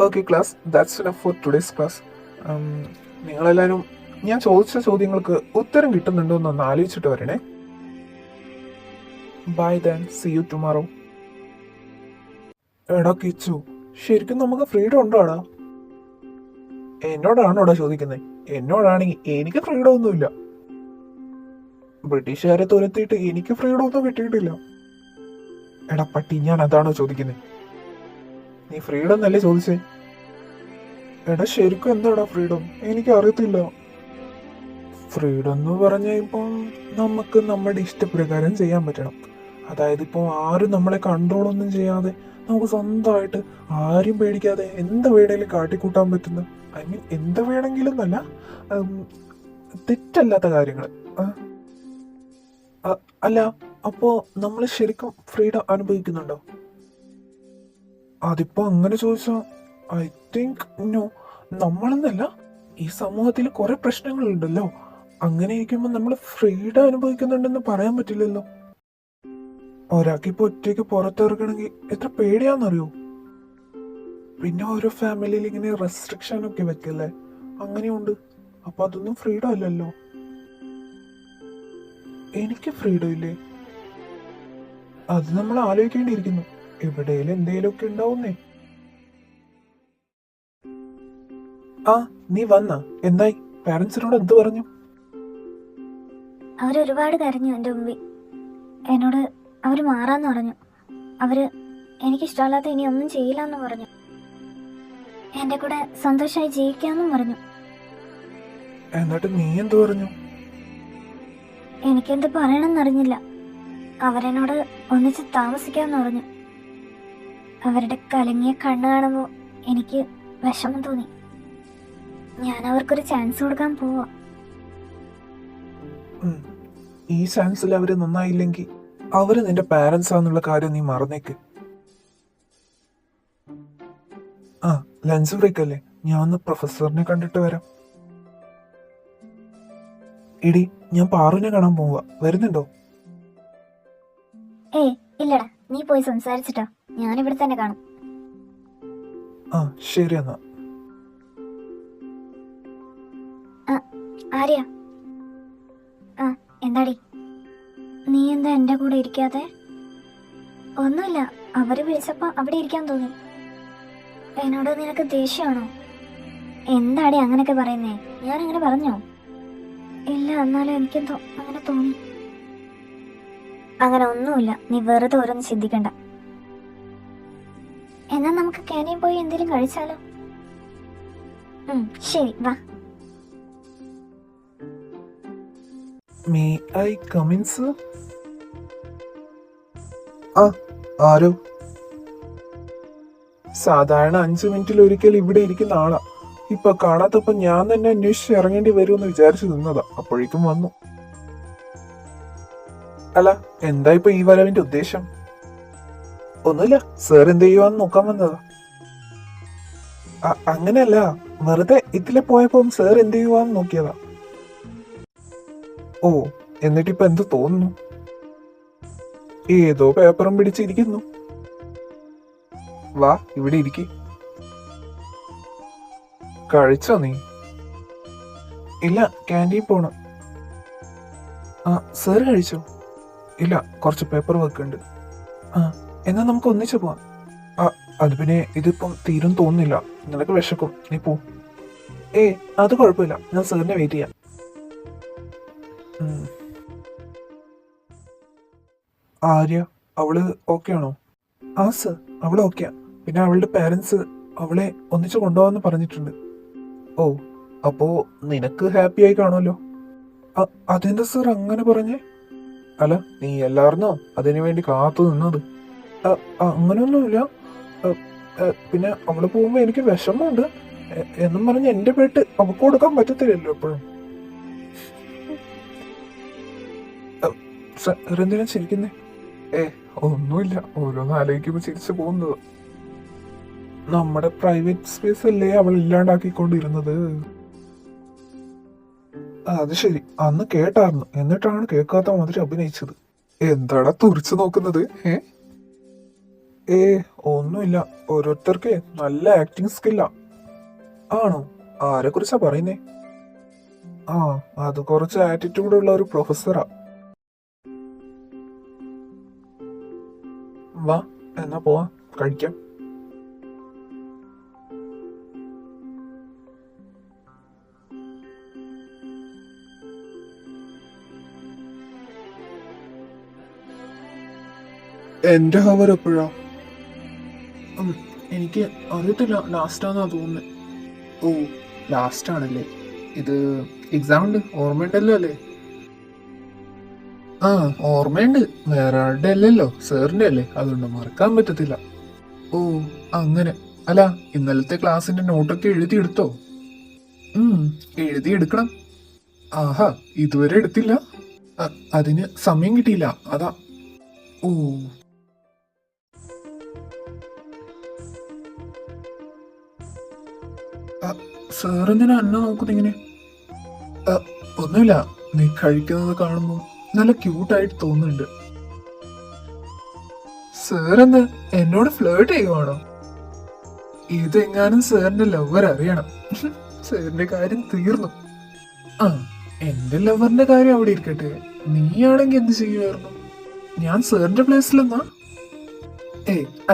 Okay class, that's enough for today's class. നിങ്ങളെല്ലാവരും ഞാൻ ചോദിച്ച ചോദ്യങ്ങൾക്ക് ഉത്തരം കിട്ടുന്നുണ്ടോ എന്നൊന്ന് ആലോചിച്ചിട്ട് വരണേ. Bye then, see you tomorrow. എടാ കിച്ചു, ശരിക്കും നമുക്ക് ഫ്രീഡം ഉണ്ടോടാ? എന്നോടാണോടാ ചോദിക്കുന്നത്? എന്നോടാണെങ്കിൽ എനിക്ക് ഫ്രീഡം ഒന്നുമില്ല. ബ്രിട്ടീഷുകാരെ തുരത്തിയിട്ട് എനിക്ക് ഫ്രീഡം ഒന്നും കിട്ടിയിട്ടില്ല. എടാ പട്ടി, ഞാൻ അതാണോ ചോദിക്കുന്നത്? നീ ഫ്രീഡം എന്നല്ലേ ചോദിച്ചേ? എടാ ശരിക്കും എന്താടാ ഫ്രീഡം? എനിക്ക് അറിയത്തില്ല. ഫ്രീഡം എന്ന് പറഞ്ഞാൽ ഇപ്പം നമുക്ക് നമ്മുടെ ഇഷ്ടപ്രകാരം ചെയ്യാൻ പറ്റണം. അതായത് ഇപ്പോൾ ആരും നമ്മളെ കൺട്രോൾ ഒന്നും ചെയ്യാതെ നമുക്ക് സ്വന്തമായിട്ട് ആരും പേടിക്കാതെ എന്ത് വേണേലും കാട്ടിക്കൂട്ടാൻ പറ്റുന്ന, ഐ മീൻ എന്ത് വേണമെങ്കിലും എന്നല്ല, തെറ്റല്ലാത്ത കാര്യങ്ങൾ. അല്ല, അപ്പോ നമ്മൾ ശരിക്കും ഫ്രീഡം അനുഭവിക്കുന്നുണ്ടോ? അതിപ്പോ അങ്ങനെ ചോദിച്ചാ ഐ തിങ്ക് നോ. നമ്മളെന്നല്ല, ഈ സമൂഹത്തിൽ കുറെ പ്രശ്നങ്ങളുണ്ടല്ലോ. അങ്ങനെ ഇരിക്കുമ്പോൾ നമ്മൾ ഫ്രീഡം അനുഭവിക്കുന്നുണ്ടെന്ന് പറയാൻ പറ്റില്ലല്ലോ. ഒരാൾക്ക് ഇപ്പൊ ഒറ്റയ്ക്ക് പുറത്തിറങ്ങണമെങ്കിൽ എത്ര പേടിയാന്നറിയോ? പിന്നെ ഓരോ ഫാമിലിയിൽ ഇങ്ങനെ റെസ്ട്രിക്ഷൻ ഒക്കെ വെക്കല്ലേ, അങ്ങനെയുണ്ട്. അപ്പൊ അതൊന്നും ഫ്രീഡം അല്ലല്ലോ. എനിക്ക് ഫ്രീഡം ഇല്ലേ? അത് നമ്മൾ ആലോചിക്കേണ്ടിയിരിക്കുന്നു. എവിടെയും എന്തേലും ഒക്കെ ഉണ്ടാവുന്നേ. ആ, നീ വന്ന എന്തായി? പാരന്റ്സിനോട് എന്ത് പറഞ്ഞു? അവരൊരുപാട് കരഞ്ഞു എൻ്റെ മുമ്പിൽ. എന്നോട് അവര് മാറാന്ന് പറഞ്ഞു. അവര് എനിക്കിഷ്ടമല്ലാത്ത ഇനി ഒന്നും ചെയ്യില്ല എന്ന് പറഞ്ഞു. എന്റെ കൂടെ സന്തോഷമായി ജീവിക്കാന്നും പറഞ്ഞു. എന്നിട്ട് നീ എന്ത് പറഞ്ഞു? എനിക്കെന്ത് പറയണമെന്നറിഞ്ഞില്ല. അവരെന്നോട് ഒന്നിച്ച് താമസിക്കാമെന്ന് പറഞ്ഞു. അവരുടെ കലങ്ങിയ കണ്ണ് കാണുമ്പോൾ എനിക്ക് വിഷമം തോന്നി. ഞാൻ അവർക്കൊരു ചാൻസ് കൊടുക്കാൻ പോവാ. ഈ ചാൻസിൽ അവര് നന്നായില്ലെങ്കിൽ അവര് നിന്റെ പാരന്റ്സ് ആണെന്നുള്ള കാര്യം നീ മറന്നേക്ക്. ആ, ലഞ്ച് ബ്രേക്ക് അല്ലേ? ഞാൻ ഒന്ന് പ്രൊഫസറിനെ കണ്ടിട്ട് വരാം. ഇടി, ഞാൻ പാറുവിനെ കാണാൻ പോവാ. വരുന്നുണ്ടോ? ഇല്ലടാ, നീ പോയി സംസാരിച്ചിട്ടോ. ഞാനിവിടെ തന്നെ കാണും. ആ ശരി എന്നാ. ആര്യ, എന്താടി നീ എന്താ എന്റെ കൂടെ ഇരിക്കാതെ? ഒന്നുമില്ല, അവര് വിളിച്ചപ്പോ അവിടെ ഇരിക്കാൻ തോന്നി. എന്നോട് നിനക്ക് ദേഷ്യമാണോ? എന്താടി അങ്ങനെയൊക്കെ പറയുന്നേ? ഞാൻ അങ്ങനെ പറഞ്ഞോ? ഇല്ല, എന്നാലും എനിക്കെന്തോ അങ്ങനെ തോന്നി. അങ്ങനെ ഒന്നുമില്ല, നീ വെറുതെ ഓരോന്ന് ചിന്തിക്കണ്ട. എന്നാ നമുക്ക് ക്യാൻറ്റീൻ പോയി എന്തെങ്കിലും കഴിച്ചാലോ? ശരി, വാ. May I come in sir? ആ, ആരോ? സാധാരണ 5 മിനിറ്റിൽ ഒരിക്കൽ ഇവിടെ ഇരിക്കുന്ന ആളാ. ഇപ്പൊ കാണാത്തപ്പോ ഞാൻ തന്നെ അന്വേഷിച്ച് ഇറങ്ങേണ്ടി വരുമെന്ന് വിചാരിച്ചു നിന്നതാ. അപ്പോഴേക്കും വന്നു. അല്ല, എന്താ ഇപ്പൊ ഈ വരവിന്റെ ഉദ്ദേശം? ഒന്നുമില്ല, സാർ എന്ത് ചെയ്യുവാന്ന് നോക്കാൻ വന്നതാ. അങ്ങനെയല്ല, വെറുതെ ഇതിലെ പോയപ്പോ സാർ എന്ത് ചെയ്യുവാന്ന് നോക്കിയതാ. ഓ, എന്നിട്ടിപ്പൊ എന്ത് തോന്നുന്നു? ഏതോ പേപ്പറും പിടിച്ചിരിക്കുന്നു. വാ, ഇവിടെ ഇരിക്കെ. കഴിച്ചോ നീ? ഇല്ല, ക്യാൻറ്റീൻ പോണം. ആ, സാർ കഴിച്ചോ? ഇല്ല, കുറച്ച് പേപ്പർ വർക്ക് ഉണ്ട്. ആ, എന്നാ നമുക്ക് ഒന്നിച്ചു പോവാം. ആ, അത് പിന്നെ ഇതിപ്പം തീരും തോന്നുന്നില്ല. നിനക്ക് വിശക്കും, നീ പോ. അത് കുഴപ്പമില്ല, ഞാൻ സാറിനെ വെയിറ്റ് ചെയ്യാം. ആര്യ, അവള് ഓക്കെ ആണോ? ആ സർ, അവള് ഓക്കെയാ. പിന്നെ അവളുടെ പാരന്റ്സ് അവളെ ഒന്നിച്ചു കൊണ്ടുപോകാന്ന് പറഞ്ഞിട്ടുണ്ട്. ഓ, അപ്പോ നിനക്ക് ഹാപ്പി ആയി കാണുമല്ലോ. അതെന്താ സർ അങ്ങനെ പറഞ്ഞേ? അല്ല, നീ എല്ലാർന്നോ അതിനു വേണ്ടി കാത്തു നിന്നത്? അങ്ങനെയൊന്നുമില്ല. പിന്നെ അവള് പോകുമ്പോ എനിക്ക് വിഷമമുണ്ട്. എന്നും പറഞ്ഞ് എന്റെ പേട്ട് അവക്ക് കൊടുക്കാൻ പറ്റത്തില്ലല്ലോ എപ്പോഴും. എന്തിനാ ചിരിക്കുന്നേ? ഒന്നുമില്ല, ഓരോന്ന് ആലോചിക്കുമ്പോ ചിരിച്ചു പോകുന്നത്. നമ്മുടെ പ്രൈവറ്റ് സ്പേസ് അല്ലേ അവൾ ഇല്ലാണ്ടാക്കിക്കൊണ്ടിരുന്നത്. അത് ശരി, അന്ന് കേട്ടായിരുന്നു, എന്നിട്ടാണ് കേൾക്കാത്ത മാതിരി അഭിനയിച്ചത്. എന്താടാ തുറിച്ചു നോക്കുന്നത്? ഒന്നുമില്ല, ഓരോരുത്തർക്ക് നല്ല ആക്ടിങ് സ്കില്ലാ. ആണോ? ആരെ കുറിച്ചാ പറയുന്നേ? അത് കുറച്ച് ആറ്റിറ്റ്യൂഡ് ഉള്ള ഒരു പ്രൊഫസറാ. വാ, എന്നാ പോവാ, കഴിക്കാം. എന്റെ ഹവർ എപ്പോഴാ? എനിക്ക് അറിയത്തില്ല, ലാസ്റ്റാന്നാ തോന്നുന്നത്. ഓ, ലാസ്റ്റ് ആണല്ലേ. ഇത് എക്സാം ഉണ്ട്, ഓർമ്മയുണ്ടല്ലോ അല്ലേ? ഓർമ്മയുണ്ട്. വേറെ ആളുടെ അല്ലല്ലോ, സാറിന്റെ അല്ലേ, അതുകൊണ്ട് മറക്കാൻ പറ്റത്തില്ല. ഓ, അങ്ങനെ. അല്ല, ഇന്നലത്തെ ക്ലാസിന്റെ നോട്ടൊക്കെ എഴുതിയെടുത്തോ? എഴുതിയെടുക്കണം. ആഹാ, ഇതുവരെ എടുത്തില്ല? അതിന് സമയം കിട്ടിയില്ല, അതാ. ഓ, സാറെന്തിനാ എന്നെ നോക്കുന്നിങ്ങനെ? ഒന്നുമില്ല, നീ കഴിക്കുന്നത് കാണുമ്പോ നല്ല ക്യൂട്ടായിട്ട് തോന്നുന്നുണ്ട്. സാറെന്ന് എന്നോട് ഫ്ലേർട്ട് ചെയ്യുവാണോ? ഇതെങ്ങാനും സാറിന്റെ ലവർ അറിയണം. സാറിന്റെ കാര്യം തീർന്നു. എന്റെ ലവറിന്റെ കാര്യം അവിടെ ഇരിക്കട്ടെ, നീയാണെങ്കി എന്ത് ചെയ്യുമായിരുന്നു? ഞാൻ സാറിന്റെ പ്ലേസിലെന്നാ?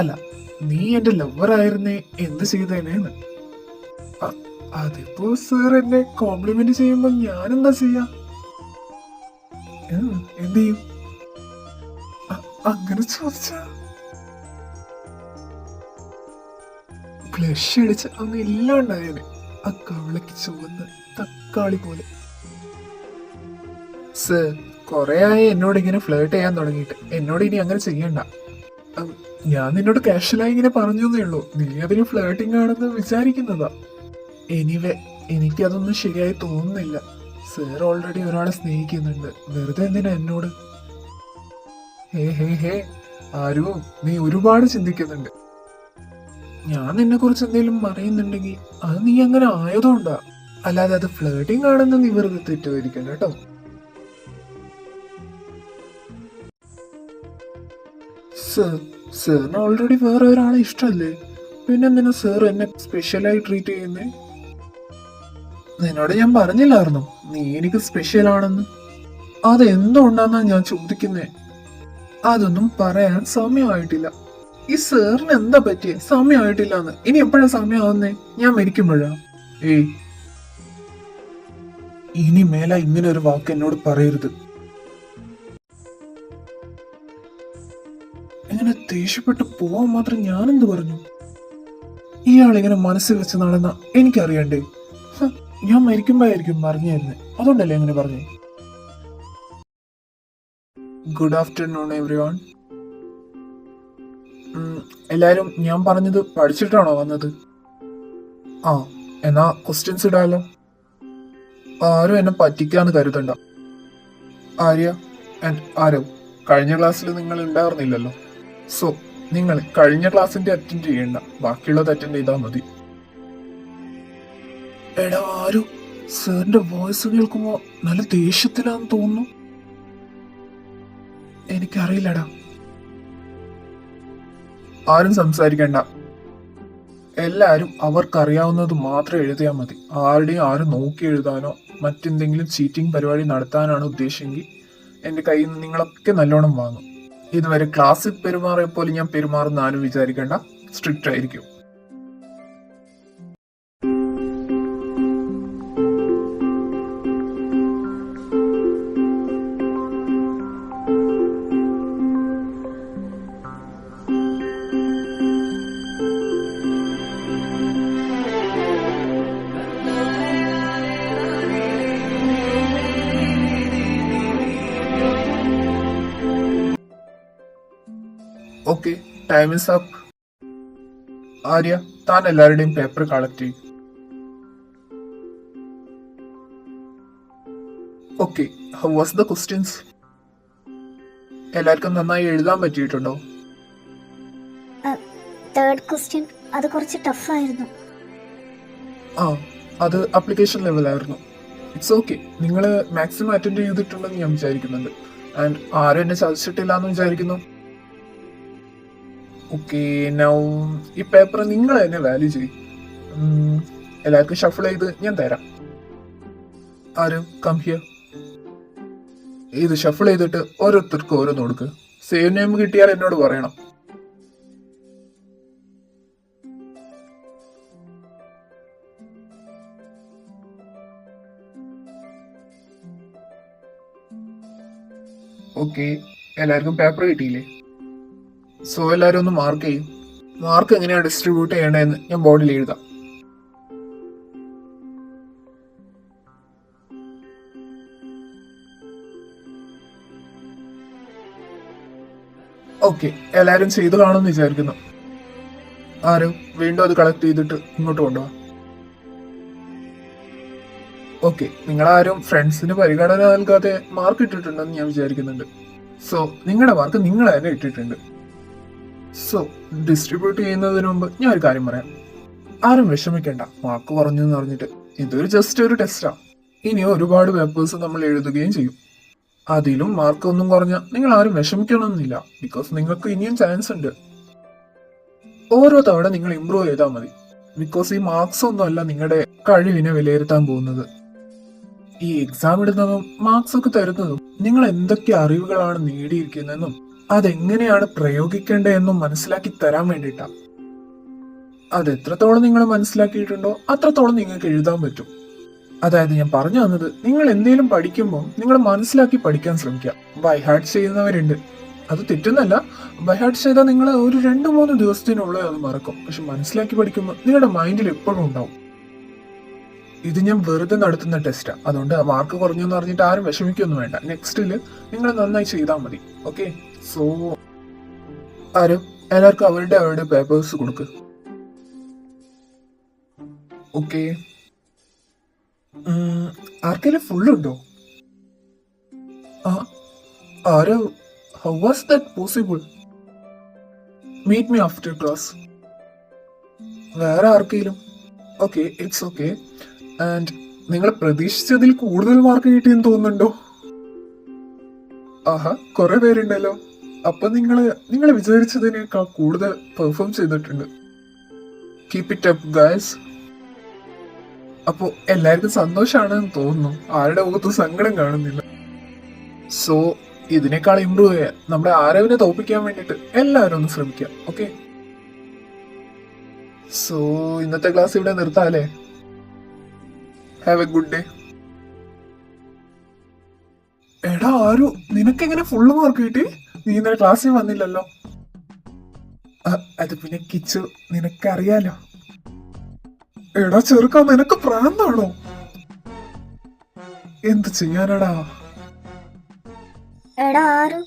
അല്ല, നീ എന്റെ ലവർ ആയിരുന്നേ എന്ത് ചെയ്തേനേന്ന്. അതിപ്പോ സാർ എന്നെ കോംപ്ലിമെന്റ് ചെയ്യുമ്പോ ഞാൻ എന്താ ചെയ്യാ? എന്ത് ചെയ്യും? അങ്ങനെ ചോദിച്ചാ ബ്ലഷ് അടിച്ച് അങ്ങ് ഇല്ലാണ്ടായനെ, ആ കവളക്ക് ചുവന്ന് തക്കാളി പോലെ. സർ, കൊറേ ആയി എന്നോട് ഇങ്ങനെ ഫ്ലേർട്ട് ചെയ്യാൻ തുടങ്ങിയിട്ട്. എന്നോട് ഇനി അങ്ങനെ ചെയ്യണ്ട. ഞാൻ നിന്നോട് കാഷ്വലായി ഇങ്ങനെ പറഞ്ഞേ ഉള്ളൂ, നീ അതിന് ഫ്ലേർട്ടിംഗ് ആണെന്ന് വിചാരിക്കുന്നതാ. എനിവേ, എനിക്കതൊന്നും ശരിയായി തോന്നുന്നില്ല. സർ ഓൾറെഡി ഒരാളെ സ്നേഹിക്കുന്നുണ്ട്, വെറുതെ എന്തിനാ എന്നോട്? ഹേ ആരോ, നീ ഒരുപാട് ചിന്തിക്കുന്നുണ്ട്. ഞാൻ നിന്നെ കുറിച്ച് എന്തെങ്കിലും പറയുന്നുണ്ടെങ്കിൽ അത് നീ അങ്ങനെ ആയതുകൊണ്ടാ, അല്ലാതെ അത് ഫ്ലേർട്ടിംഗ് ആണെന്ന് നീ വെറുതെ തെറ്റുവരിക്കണ്ട കേട്ടോ. സാറിന് ഓൾറെഡി വേറെ ഒരാളെ ഇഷ്ടമല്ലേ, പിന്നെന്തിനാ സാർ എന്നെ സ്പെഷ്യലായി ട്രീറ്റ് ചെയ്യുന്നേ? നിന്നോട് ഞാൻ പറഞ്ഞില്ലായിരുന്നോ നീ എനിക്ക് സ്പെഷ്യൽ ആണെന്ന്? അതെന്തുകൊണ്ടാന്നാ ഞാൻ ചോദിക്കുന്നേ. അതൊന്നും പറയാൻ സമയമായിട്ടില്ല. ഈ സാറിന് എന്താ പറ്റിയേ? സമയമായിട്ടില്ലാന്ന്. ഇനി എപ്പോഴാ സമയമാവുന്നേ? ഞാൻ മരിക്കുമ്പോഴാ? ഇനി മേല ഇങ്ങനെ ഒരു വാക്ക് എന്നോട് പറയരുത്. ഇങ്ങനെ ദേഷ്യപ്പെട്ട് പോവാൻ മാത്രം ഞാനെന്ത് പറഞ്ഞു? ഇയാളിങ്ങനെ മനസ്സിൽ വെച്ച് നടന്ന എനിക്കറിയണ്ടേ? ഞാൻ മരിക്കുമ്പോഴായിരിക്കും പറഞ്ഞായിരുന്നേ, അതുകൊണ്ടല്ലേ അങ്ങനെ പറഞ്ഞേ. Good afternoon every one. എല്ലാരും ഞാൻ പറഞ്ഞത് പഠിച്ചിട്ടാണോ വന്നത്? എന്നാ ക്വസ്റ്റ്യൻസ് ഇടാലോ. ആരും എന്നെ പറ്റിക്കാന്ന് കരുതണ്ട. ആരോ കഴിഞ്ഞ ക്ലാസ്സിൽ നിങ്ങൾ ഉണ്ടായിരുന്നില്ലല്ലോ. സോ നിങ്ങൾ കഴിഞ്ഞ ക്ലാസ്സിന്റെ അറ്റൻഡ് ചെയ്യണ്ട, ബാക്കിയുള്ളത് അറ്റൻഡ് ചെയ്താൽ മതി. എടാ ആരു, സാറിന്റെ വോയിസ് കേൾക്കുമ്പോ നല്ല ദേഷ്യത്തിലാന്ന് തോന്നുന്നു. എനിക്കറിയില്ലടാ. ആരും സംസാരിക്കണ്ട. എല്ലാരും അവർക്കറിയാവുന്നത് മാത്രം എഴുതിയാൽ മതി. ആരും നോക്കി എഴുതാനോ മറ്റെന്തെങ്കിലും ചീറ്റിംഗ് പരിപാടി നടത്താനാണ് ഉദ്ദേശമെങ്കിൽ എന്റെ കയ്യിൽ നിന്ന് നിങ്ങളൊക്കെ നല്ലോണം വാങ്ങും. ഇതുവരെ ക്ലാസ്സിൽ പെരുമാറിയ പോലെ ഞാൻ പെരുമാറുന്ന ആരും വിചാരിക്കേണ്ട, സ്ട്രിക്റ്റ് ആയിരിക്കും. Okay, time is up. Arya, താൻ എല്ലാവരുടെയും പേപ്പർ കളക്ട് ചെയ്യും. Okay, how was the questions? എല്ലാവർക്കും നന്നായി എഴുതാൻ പറ്റിയിട്ടുണ്ടോ? തേർഡ് ക്വസ്റ്റ്യൻ അത് കുറച്ച് ടഫായിരുന്നു. ആ, അത് അപ്ലിക്കേഷൻ ലെവലായിരുന്നു. ഇറ്റ്സ് ഓക്കെ, നിങ്ങൾ മാക്സിമം അറ്റൻഡ് ചെയ്തിട്ടുണ്ടെന്ന് ഞാൻ വിചാരിക്കുന്നുണ്ട്. ആൻഡ് ആരും എന്നെ ചതിച്ചിട്ടില്ല എന്ന് വിചാരിക്കുന്നു. ഓക്കെ, നൗ ഈ പേപ്പർ നിങ്ങൾ തന്നെ വാല്യൂ ചെയ്യും. എല്ലാവർക്കും ഷഫിൾ ചെയ്ത് ഞാൻ തരാം. ആരും കം ഹിയർ. ഇത് ഷഫിൾ ചെയ്തിട്ട് ഓരോരുത്തർക്കും ഓരോന്ന് കൊടുക്ക്. സേവ് നെയിം കിട്ടിയാൽ എന്നോട് പറയണം. ഓക്കെ, എല്ലാവർക്കും പേപ്പർ കിട്ടിയില്ലേ? സോ എല്ലാവരും ഒന്ന് മാർക്ക് ചെയ്യും. മാർക്ക് എങ്ങനെയാണ് ഡിസ്ട്രിബ്യൂട്ട് ചെയ്യേണ്ടതെന്ന് ഞാൻ ബോർഡിൽ എഴുതാം. ഓക്കെ, എല്ലാവരും ചെയ്തു കാണുമെന്ന് വിചാരിക്കുന്നു. ആരും വീണ്ടും അത് കളക്ട് ചെയ്തിട്ട് ഇങ്ങോട്ട് കൊണ്ടുപോവാ. ഓക്കെ, നിങ്ങളാരും ഫ്രണ്ട്സിന് പരിഗണന നൽകാതെ മാർക്ക് ഇട്ടിട്ടുണ്ടെന്ന് ഞാൻ വിചാരിക്കുന്നുണ്ട്. സോ നിങ്ങളുടെ മാർക്ക് നിങ്ങൾ തന്നെ ഇട്ടിട്ടുണ്ട്. സോ ഡിസ്ട്രിബ്യൂട്ട് ചെയ്യുന്നതിന് മുമ്പ് ഞാൻ ഒരു കാര്യം പറയാം. ആരും വിഷമിക്കേണ്ട, മാർക്ക് കുറഞ്ഞു എന്ന് പറഞ്ഞിട്ട്. ഇതൊരു ജസ്റ്റ് ഒരു ടെസ്റ്റാ. ഇനി ഒരുപാട് പേപ്പേഴ്സ് നമ്മൾ എഴുതുകയും ചെയ്യും. അതിലും മാർക്ക് ഒന്നും കുറഞ്ഞ നിങ്ങൾ ആരും വിഷമിക്കണമെന്നില്ല. ബിക്കോസ് നിങ്ങൾക്ക് ഇനിയും ചാൻസ് ഉണ്ട്. ഓരോ തവണ നിങ്ങൾ ഇമ്പ്രൂവ് ചെയ്താൽ മതി. ബിക്കോസ് ഈ മാർക്സ് ഒന്നും അല്ല നിങ്ങളുടെ കഴിവിനെ വിലയിരുത്താൻ പോകുന്നത്. ഈ എക്സാം ഇടുന്നതും മാർക്സ് ഒക്കെ തരുന്നതും നിങ്ങൾ എന്തൊക്കെ അറിവുകളാണ് നേടിയിരിക്കുന്നതെന്നും അതെങ്ങനെയാണ് പ്രയോഗിക്കേണ്ടതെന്നും മനസ്സിലാക്കി തരാൻ വേണ്ടിയിട്ടാ. അത് എത്രത്തോളം നിങ്ങൾ മനസ്സിലാക്കിയിട്ടുണ്ടോ അത്രത്തോളം നിങ്ങൾക്ക് എഴുതാൻ പറ്റും. അതായത് ഞാൻ പറഞ്ഞു തന്നത്, നിങ്ങൾ എന്തെങ്കിലും പഠിക്കുമ്പോൾ നിങ്ങൾ മനസ്സിലാക്കി പഠിക്കാൻ ശ്രമിക്കുക. ബൈ ഹാർട്ട് ചെയ്യുന്നവരുണ്ട്, അത് തെറ്റുന്നല്ല. ബൈ ഹാർട്ട് ചെയ്താൽ നിങ്ങൾ ഒരു 2-3 ദിവസത്തിനുള്ളിൽ അത് മറക്കും. പക്ഷെ മനസ്സിലാക്കി പഠിക്കുമ്പോൾ നിങ്ങളുടെ മൈൻഡിൽ എപ്പോഴും ഉണ്ടാവും. ഇത് ഞാൻ വെറുതെ നടത്തുന്ന ടെസ്റ്റാ. അതുകൊണ്ട് മാർക്ക് കുറഞ്ഞു എന്ന് പറഞ്ഞിട്ട് ആരും വിഷമിക്കൊന്നും വേണ്ട. നെക്സ്റ്റില് നിങ്ങൾ നന്നായി ചെയ്താൽ മതി. ഓക്കെ, സോ ആരും എല്ലാവർക്കും അവരുടെ പേപ്പേഴ്സ് കൊടുക്ക്. ഓക്കെ, ആർക്കെങ്കിലും ഫുള്ളുണ്ടോ? ആരോ, how was that possible? Meet me after class. വേറെ ആർക്കെങ്കിലും? Okay, it's okay. ആൻഡ് നിങ്ങൾ പ്രതീക്ഷിച്ചതിൽ കൂടുതൽ മാർക്ക് കിട്ടിയെന്ന് തോന്നുന്നുണ്ടോ? ആഹാ, കുറെ പേരുണ്ടല്ലോ. അപ്പൊ നിങ്ങൾ വിചാരിച്ചതിനേക്കാൾ കൂടുതൽ പെർഫോം ചെയ്തിട്ടുണ്ട്. Keep it up guys. അപ്പോ എല്ലാവർക്കും സന്തോഷാണെന്ന് തോന്നുന്നു. ആരുടെ മുഖത്ത് സങ്കടം കാണുന്നില്ല. സോ ഇതിനേക്കാൾ ഇമ്പ്രൂവ് ചെയ്യാൻ, നമ്മുടെ ആരവിനെ തോൽപ്പിക്കാൻ വേണ്ടിട്ട് എല്ലാവരും ഒന്ന് ശ്രമിക്കാം. ഓക്കെ, സോ ഇന്നത്തെ ക്ലാസ് ഇവിടെ നിർത്താല്ലേ? Have a good day. എടാ ആരു, നിനക്കെങ്ങനെ ഫുള്ള് മാർക്ക് കിട്ടി? നീ ഇന്നലെ ക്ലാസ്സിൽ വന്നില്ലല്ലോ. അത് പിന്നെ കിച്ചു, നിനക്കറിയാലോ. എടാ ചെറുക്കാ, നിനക്ക് പ്രാന്താണോ? എന്ത് ചെയ്യാനടാ? എടാ ആരു,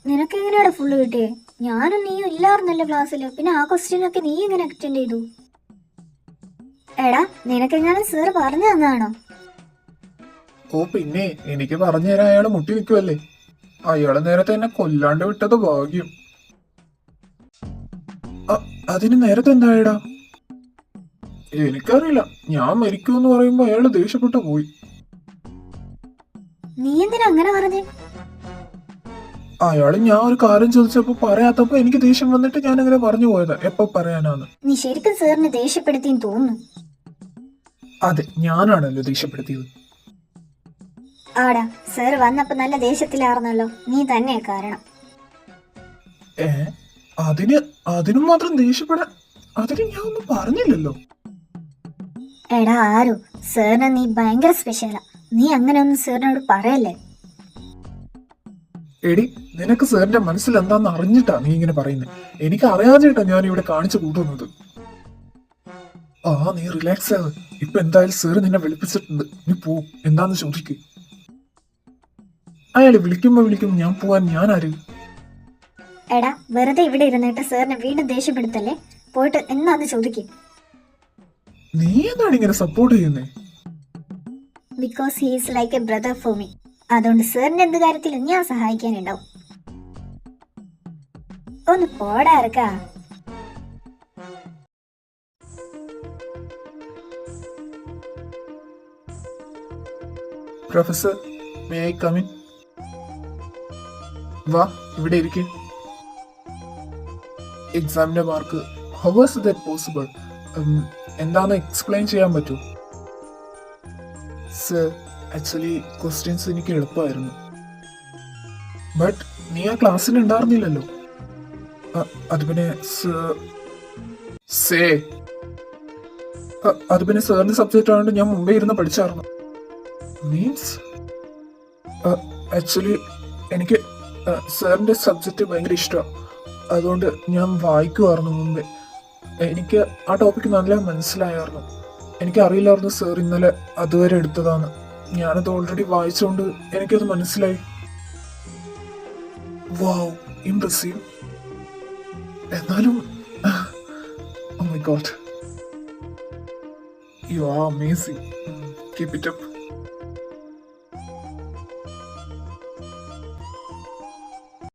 നിനക്ക് എങ്ങനെയാടാ ഫുള്ള് കിട്ടിയേ? ഞാനും നീയും ഇല്ലായിരുന്നല്ലോ ക്ലാസ്സില്. പിന്നെ ആ ക്വസ്റ്റ്യനൊക്കെ നീ എങ്ങനെ അറ്റൻഡ് ചെയ്തു? എടാ നിനക്കെങ്ങനെ സാർ പറഞ്ഞു തന്നാണോ? ഓ പിന്നെ, എനിക്ക് പറഞ്ഞു തരാൻ അയാള് മുട്ടി നിൽക്കുവല്ലേ. അയാള് നേരത്തെ എന്നെ കൊല്ലാണ്ട് വിട്ടത് ഭാഗ്യം. അതിന് നേരത്തെ എന്തായടാ? എനിക്കറിയില്ല. ഞാൻ മരിക്കുമെന്ന് പറയുമ്പോ അയാള് ദേഷ്യപ്പെട്ടു പോയി. നീ എന്തിനാ അങ്ങനെ പറഞ്ഞേ? അയാള് ഞാൻ ഒരു കാര്യം ചോദിച്ചപ്പോ പറയാത്തപ്പോ എനിക്ക് ദേഷ്യം വന്നിട്ട് ഞാൻ അങ്ങനെ പറഞ്ഞു പോയതാ. എപ്പോ പറയാനാന്ന്? നീ ശരിക്കും സാറിനെ ദേഷ്യപ്പെടുത്തിന്ന് തോന്നുന്നു. അതെ, ഞാനാണല്ലോ ദേഷ്യപ്പെടുത്തിയത്. ആടാ, സാർ വന്നപ്പോ നല്ല ദേഷ്യത്തിലായിരുന്നല്ലോ. നീ തന്നെയാ കാരണം. അതിനും മാത്രം ദേഷ്യപ്പെടാൻ? അതിന് ഞാൻ ഒന്നും പറഞ്ഞില്ലല്ലോ. എടാ ആരു, സാറിന് നീ ഭയങ്കര സ്പെഷ്യലാ. നീ അങ്ങനെ ഒന്നും സാറിനോട് പറയല്ലേ. എടി, നിനക്ക് സാറിന്റെ മനസ്സിൽ എന്താന്ന് അറിഞ്ഞിട്ടാ നീ ഇങ്ങനെ പറയുന്നത്. എനിക്ക് അറിയാതെട്ടാ ഞാൻ ഇവിടെ കാണിച്ചു കൂട്ടുന്നത്. നീ റിലാക്സ് ആവ്. ഇപ്പൊ എന്തായാലും സാറ് നിന്നെ വിളിപ്പിച്ചിട്ടുണ്ട്. നീ പോ, എന്താന്ന് ചോദിക്ക്. അയാള് വിളിക്കുമ്പോ ഞാൻ പോവാൻ ഞാൻ ആര്? എടാ വെറുതെ ഇവിടെ ഇരുന്നിട്ട് സാറിനെ വീണ്ടും ദേഷ്യപ്പെടുത്തല്ലേ. പോയിട്ട് എന്നാന്ന് ചോദിക്കും. നീ എന്താണ് ഇങ്ങനെ സപ്പോർട്ട് ചെയ്യുന്നേ? Because he is like a brother for me. അതുകൊണ്ട് സാറിന്റെ എന്ത് കാര്യത്തിലും ഞാൻ സഹായിക്കാനുണ്ടാവും. ഒന്ന് പോടാ ഇറക്കാ. Professor, may I come in? വാ, ഇവിടെ ഇരിക്കെ. എക്സാമിന്റെ mark, how was that possible? എന്താന്ന് എക്സ്പ്ലെയിൻ ചെയ്യാൻ പറ്റൂ? സർ, ആക്ച്വലി ക്വസ്റ്റ്യൻസ് എനിക്ക് എളുപ്പമായിരുന്നു. ബട്ട് നീ ആ ക്ലാസ്സിൽ ഉണ്ടായിരുന്നില്ലല്ലോ. അത് പിന്നെ അത് പിന്നെ സാറിന്റെ സബ്ജക്റ്റ് ആയതുകൊണ്ട് ഞാൻ മുമ്പേ ഇരുന്ന് പഠിച്ചായിരുന്നു. മീൻസ് ആക്ച്വലി എനിക്ക് സാറിന്റെ സബ്ജക്റ്റ് ഭയങ്കര ഇഷ്ടമാണ്. അതുകൊണ്ട് ഞാൻ വായിക്കുമായിരുന്നു മുമ്പേ. എനിക്ക് ആ ടോപ്പിക്ക് നല്ല മനസ്സിലായിരുന്നു. എനിക്കറിയില്ലായിരുന്നു സാർ ഇന്നലെ അതുവരെ എടുത്തതാണ്. ഞാനത് ഓൾറെഡി വായിച്ചുകൊണ്ട് എനിക്കത് മനസ്സിലായി. വാവ്, ഇംപ്രസീവ്. എന്നാലും oh my god, you are amazing. Keep it up.